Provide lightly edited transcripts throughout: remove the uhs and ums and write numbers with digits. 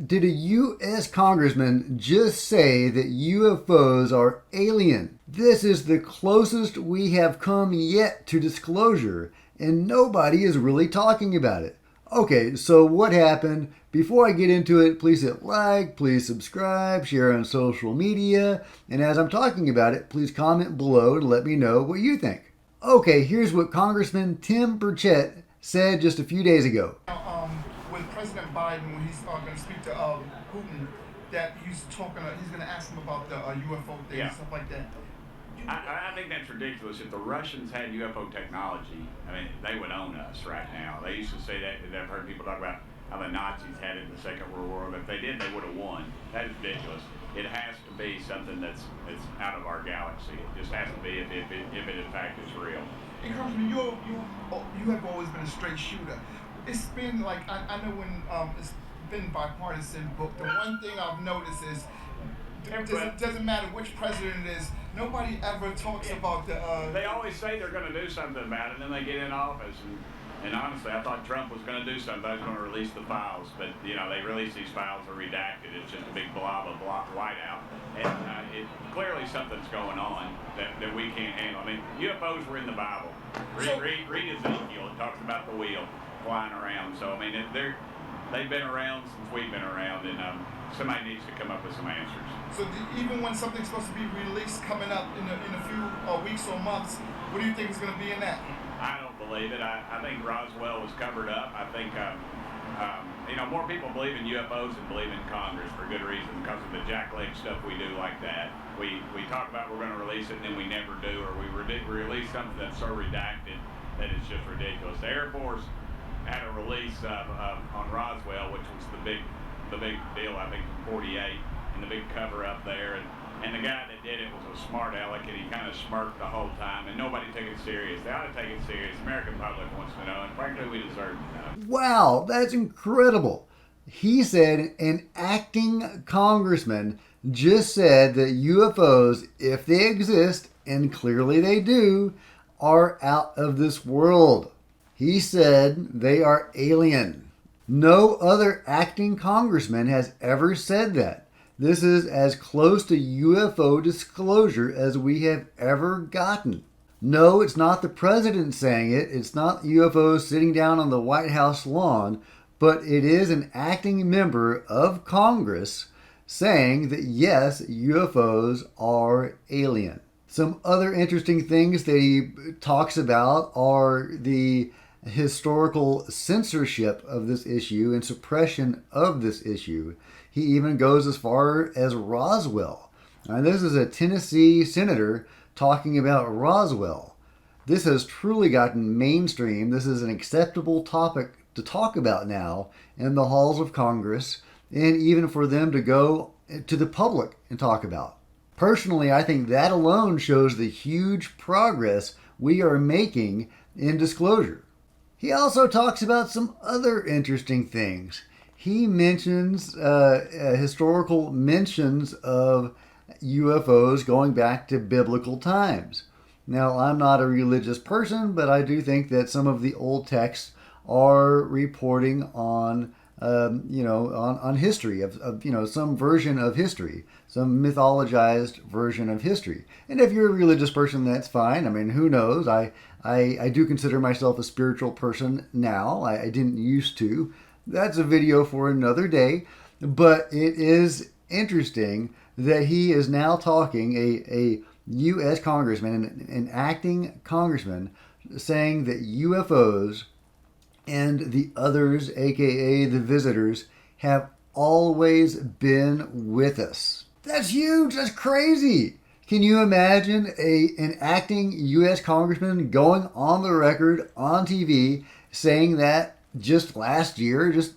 did a U.S. congressman just say that UFOs are alien? This is the closest we have come yet to disclosure, and nobody is really talking about it. Okay, so what happened? Before I get into it, please hit like, please subscribe, share on social media, and as I'm talking about it, please comment below and let me know what you think. Okay, here's what Congressman Tim Burchett said just a few days ago. With President Biden, when he's going to speak to Putin, that he's going to ask him about the UFO thing and stuff like that. I think that's ridiculous. If the Russians had UFO technology, I mean, they would own us right now. They used to say that. I've heard people talk about how the Nazis had it in the Second World War. But if they did, they would have won. That is ridiculous. It has to be something that's out of our galaxy. It just has to be if it in fact is real. And Congressman, you have always been a straight shooter. It's been like, I know when it's been bipartisan, but the one thing I've noticed is it doesn't matter which president it is, nobody ever talks about the... They always say they're going to do something about it, and then they get in office. And honestly, I thought Trump was going to do something. I was going to release the files. But, they release these files, are redacted. It's just a big blob of whiteout. And clearly something's going on that we can't handle. I mean, UFOs were in the Bible. Read Ezekiel. It talks about the wheel flying around. So, I mean, they've been around since we've been around. And somebody needs to come up with some answers. So even when something's supposed to be released coming up in a few weeks or months, what do you think is going to be in that? I don't believe it. I think Roswell was covered up. I think, more people believe in UFOs than believe in Congress for good reason because of the jackleg stuff we do like that. We talk about we're going to release it and then we never do, or we release something that's so redacted that it's just ridiculous. The Air Force had a release on Roswell, which was the big deal, I think, from 48, and the big cover up there. And the guy that did it was a smart aleck, and he kind of smirked the whole time, and nobody took it serious. They ought to take it serious. The American public wants to know, and frankly, we deserve to know. Wow, that's incredible. He said an acting congressman just said that UFOs, if they exist, and clearly they do, are out of this world. He said they are alien. No other acting congressman has ever said that. This is as close to UFO disclosure as we have ever gotten. No, it's not the president saying it. It's not UFOs sitting down on the White House lawn, but it is an acting member of Congress saying that yes, UFOs are alien. Some other interesting things that he talks about are the historical censorship of this issue and suppression of this issue. He even goes as far as Roswell. Now, this is a Tennessee senator talking about Roswell. This has truly gotten mainstream. This is an acceptable topic to talk about now in the halls of Congress, and even for them to go to the public and talk about. Personally, I think that alone shows the huge progress we are making in disclosure. He also talks about some other interesting things. He mentions historical mentions of UFOs going back to biblical times. Now, I'm not a religious person, but I do think that some of the old texts are reporting on, on history of some version of history, some mythologized version of history. And if you're a religious person, that's fine. I mean, who knows? I do consider myself a spiritual person now. I didn't used to. That's a video for another day. But it is interesting that he is now talking, a U.S. congressman, an acting congressman, saying that UFOs and the others, aka the visitors, have always been with us. That's huge. That's crazy. Can you imagine an acting U.S. congressman going on the record on TV saying that just last year, just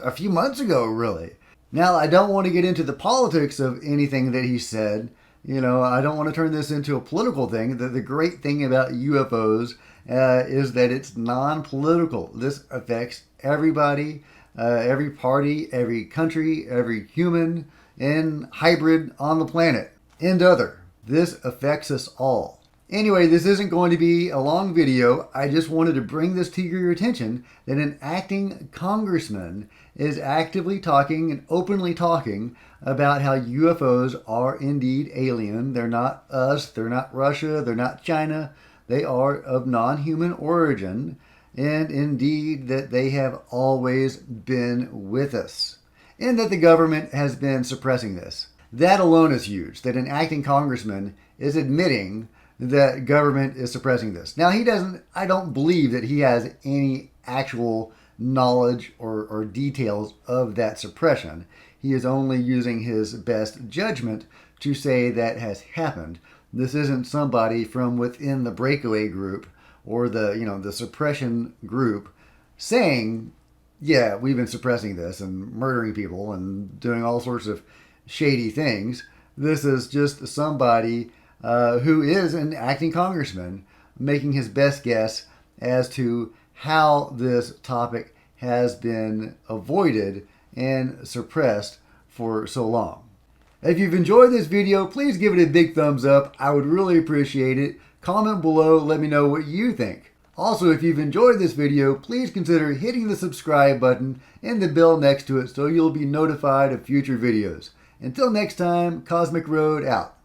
a few months ago, really? Now, I don't want to get into the politics of anything that he said. I don't want to turn this into a political thing. The great thing about UFOs is that it's non-political. This affects everybody, every party, every country, every human and hybrid on the planet, and other. This affects us all. Anyway, this isn't going to be a long video. I just wanted to bring this to your attention that an acting congressman is actively talking and openly talking about how UFOs are indeed alien. They're not us, they're not Russia, they're not China. They are of non-human origin, and indeed that they have always been with us, and that the government has been suppressing this. That alone is huge, that an acting congressman is admitting that government is suppressing this. Now, I don't believe that he has any actual knowledge or details of that suppression. He is only using his best judgment to say that has happened. This isn't somebody from within the breakaway group or the suppression group saying, yeah, we've been suppressing this and murdering people and doing all sorts of shady things. This is just somebody who is an acting congressman making his best guess as to how this topic has been avoided and suppressed for so long. If you've enjoyed this video, please give it a big thumbs up. I would really appreciate it. Comment below, let me know what you think. Also, if you've enjoyed this video, please consider hitting the subscribe button and the bell next to it so you'll be notified of future videos. Until next time, Cosmic Road out.